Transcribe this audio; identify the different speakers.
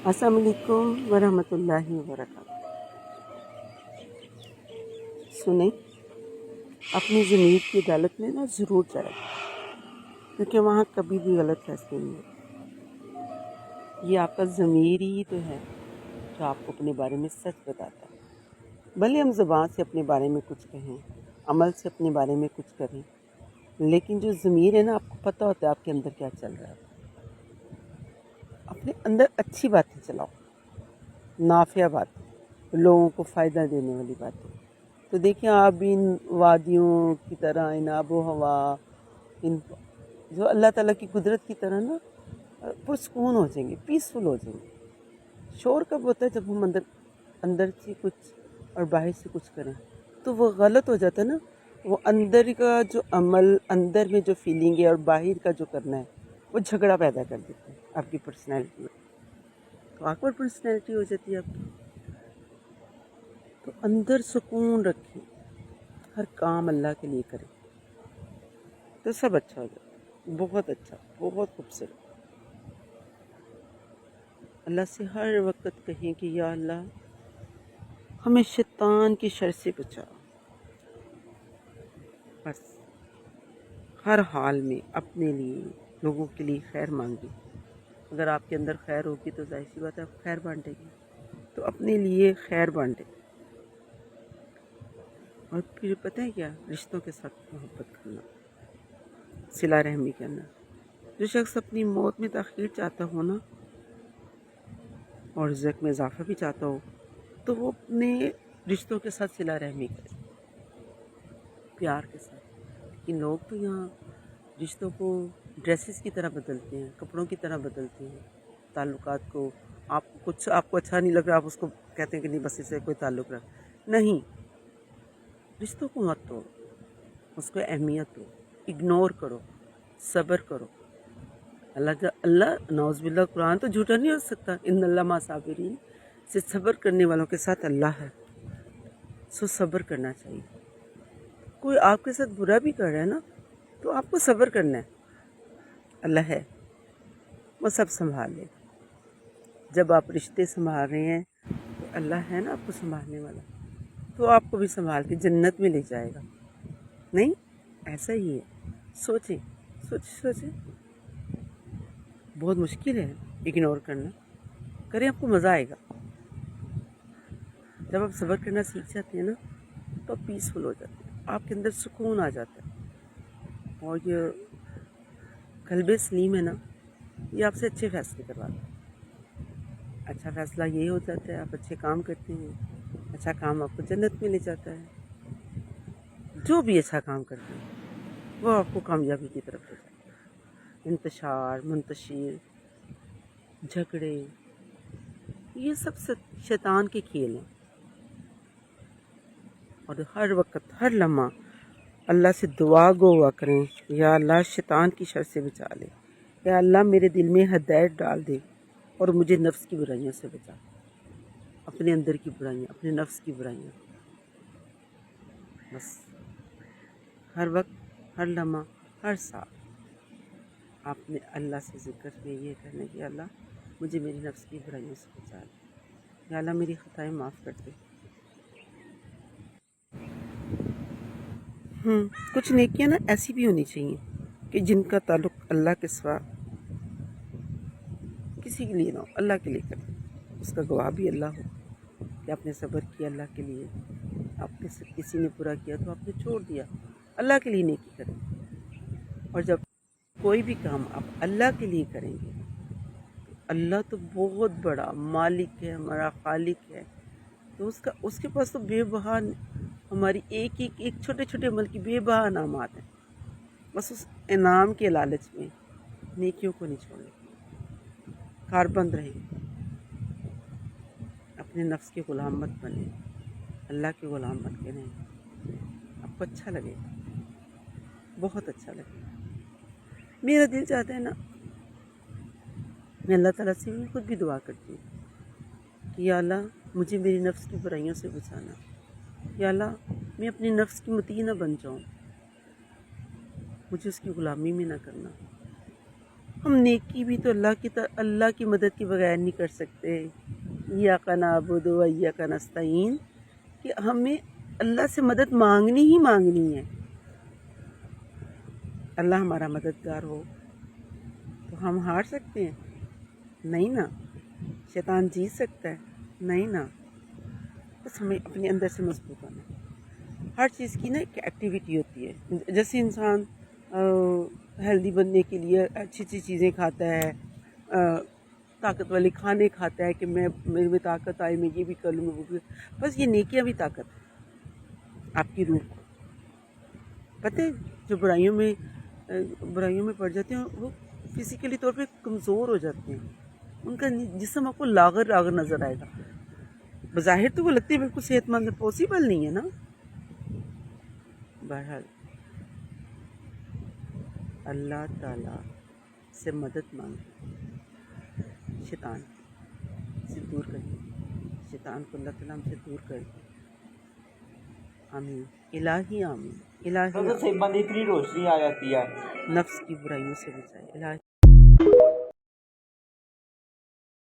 Speaker 1: السلام علیکم ورحمۃ اللہ وبرکاتہ۔ سنیں، اپنی ضمیر کی عدالت میں نا ضرور جائے، کیونکہ وہاں کبھی بھی غلط فیصلے نہیں ہوتے۔ یہ آپ کا ضمیر ہی تو ہے جو آپ کو اپنے بارے میں سچ بتاتا ہے۔ بھلے ہم زبان سے اپنے بارے میں کچھ کہیں، عمل سے اپنے بارے میں کچھ کریں، لیکن جو ضمیر ہے نا، آپ کو پتہ ہوتا ہے آپ کے اندر کیا چل رہا ہے۔ اپنے اندر اچھی باتیں چلاؤ، نافع باتیں، لوگوں کو فائدہ دینے والی باتیں۔ تو دیکھیں آپ ان وادیوں کی طرح، ان آب و ہوا، ان جو اللہ تعالیٰ کی قدرت کی طرح نا پرسکون ہو جائیں گے، پیسفل ہو جائیں گے۔ شور کب ہوتا ہے؟ جب ہم اندر سے کچھ اور باہر سے کچھ کریں تو وہ غلط ہو جاتا ہے نا۔ وہ اندر کا جو عمل، اندر میں جو فیلنگ ہے اور باہر کا جو کرنا ہے، وہ جھگڑا پیدا کر دیتا ہے آپ کی پرسنالٹی میں، تو آکورڈ پرسنالٹی ہو جاتی ہے آپ کی۔ تو اندر سکون رکھیں، ہر کام اللہ کے لیے کریں تو سب اچھا ہو جاتا ہے، بہت اچھا، بہت خوبصورت۔ اللہ سے ہر وقت کہیں کہ یا اللہ ہمیں شیطان کی شر سے بچا۔ بس ہر حال میں اپنے لیے، لوگوں کے لیے خیر مانگیں۔ اگر آپ کے اندر خیر ہوگی تو ظاہر سی بات ہے آپ خیر بانٹیں گے، تو اپنے لیے خیر بانٹیں۔ اور پھر پتہ ہے کیا؟ رشتوں کے ساتھ محبت کرنا، صلہ رحمی کرنا۔ جو شخص اپنی موت میں تاخیر چاہتا ہو نا، اور رزق میں اضافہ بھی چاہتا ہو، تو وہ اپنے رشتوں کے ساتھ صلہ رحمی کرے، پیار کے ساتھ۔ لیکن لوگ تو یہاں رشتوں کو ڈریسز کی طرح بدلتے ہیں، کپڑوں کی طرح بدلتے ہیں تعلقات کو۔ آپ کو اچھا نہیں لگ رہا، آپ اس کو کہتے ہیں کہ نہیں بس اس سے کوئی تعلق رہا نہیں۔ رشتوں کو مت توڑو، اس کو اہمیت دو، اگنور کرو، صبر کرو۔ اللہ نعوذ باللہ قرآن تو جھوٹا نہیں ہو سکتا۔ ان اللہ مع صابرین سے صبر کرنے والوں کے ساتھ اللہ ہے، سو صبر کرنا چاہیے۔ کوئی آپ کے ساتھ برا بھی کر رہا ہے نا، تو آپ کو صبر کرنا ہے، اللہ ہے، وہ سب سنبھال لے۔ جب آپ رشتے سنبھال رہے ہیں تو اللہ ہے نا آپ کو سنبھالنے والا، تو آپ کو بھی سنبھال کے جنت میں لے جائے گا۔ نہیں، ایسا ہی ہے۔ سوچیں، سوچیں، بہت مشکل ہے اگنور کرنا، کریں، آپ کو مزہ آئے گا۔ جب آپ صبر کرنا سیکھ جاتے ہیں نا تو آپ پیسفل ہو جاتے ہیں، آپ کے اندر سکون آ جاتا ہے، اور یہ قلب سلیم ہے نا، یہ آپ سے اچھے فیصلے کرواتا ہے۔ اچھا فیصلہ یہ ہو جاتا ہے، آپ اچھے کام کرتے ہیں، اچھا کام آپ کو جنت میں لے جاتا ہے۔ جو بھی اچھا کام کرتے ہیں وہ آپ کو کامیابی کی طرف لے جاتا ہے۔ انتشار، منتشر، جھگڑے، یہ سب شیطان کے کھیل ہیں۔ اور ہر وقت، ہر لمحہ اللہ سے دعا گو ہوا کریں، یا اللہ شیطان کی شر سے بچا لے، یا اللہ میرے دل میں ہدایت ڈال دے اور مجھے نفس کی برائیوں سے بچا، اپنے اندر کی برائیاں، اپنے نفس کی برائیاں۔ بس ہر وقت، ہر لمحہ، ہر سال آپ نے اللہ سے ذکر میں یہ کرنا کہ اللہ مجھے میری نفس کی برائیوں سے بچا لے، یا اللہ میری خطائیں معاف کر دے۔ کچھ نیکیاں نا ایسی بھی ہونی چاہیے کہ جن کا تعلق اللہ کے سوا کسی کے لیے نہ ہو، اللہ کے لیے کرے، اس کا گواہ بھی اللہ ہو کہ آپ نے صبر کیا اللہ کے لیے، آپ کے سے کسی نے برا کیا تو آپ نے چھوڑ دیا، اللہ کے لیے نیکی کریں۔ اور جب کوئی بھی کام آپ اللہ کے لیے کریں گے، اللہ تو بہت بڑا مالک ہے، ہمارا خالق ہے، تو اس کے پاس تو بے بہا ہماری ایک چھوٹے چھوٹے عمل کی بے بہا انعامات ہیں۔ بس اس انعام کے لالچ میں نیکیوں کو نہیں چھوڑیں، کاربند رہیں، اپنے نفس کے غلام مت بنیں، اللہ کے غلام بن کے رہیں، آپ کو اچھا لگے گا، بہت اچھا لگے گا۔ میرا دل چاہتا ہے نا، میں اللہ تعالیٰ سے بھی خود بھی دعا کرتی ہوں کہ یا اللہ مجھے میری نفس کی برائیوں سے بچانا، یا اللہ میں اپنی نفس کی مطیع نہ بن جاؤں، مجھے اس کی غلامی میں نہ کرنا، ہم نیکی بھی تو اللہ کی مدد کے بغیر نہیں کر سکتے. ایاک نعبد و ایاک نستعین، کہ ہمیں اللہ سے مدد مانگنی ہی مانگنی ہے. اللہ ہمارا مددگار ہو تو ہم ہار سکتے ہیں؟ نہیں نا. شیطان جیت سکتا ہے؟ نہیں نا. بس ہمیں اپنے اندر سے مضبوط ہونا ہے. ہر چیز کی نا ایک ایکٹیویٹی ہوتی ہے. جیسے انسان ہیلدی بننے کے لیے اچھی اچھی چیزیں کھاتا ہے، طاقت والے کھانے کھاتا ہے کہ میرے میں طاقت آئے، میں یہ بھی کر لوں، وہ بھی. بس یہ نیکیاں بھی طاقت ہے آپ کی روح کو. پتہ ہے جو برائیوں میں پڑ جاتے ہیں وہ فزیکلی طور پہ کمزور ہو جاتے ہیں. ان کا جسم آپ کو لاغر نظر آئے گا. بظاہر تو وہ لگتے ہیں بالکل صحت مند، پاسبل نہیں ہے نا. بہرحال اللہ تعالیٰ سے مدد مانگیں، شیطان سے دور کریں. شیطان کو اللہ تعالیٰ ہم سے دور کر دیں. آمین. الہی آمین. الہی
Speaker 2: سے بند اتنی روشنی آ جاتی ہے.
Speaker 1: نفس کی برائیوں سے بچائے الہی.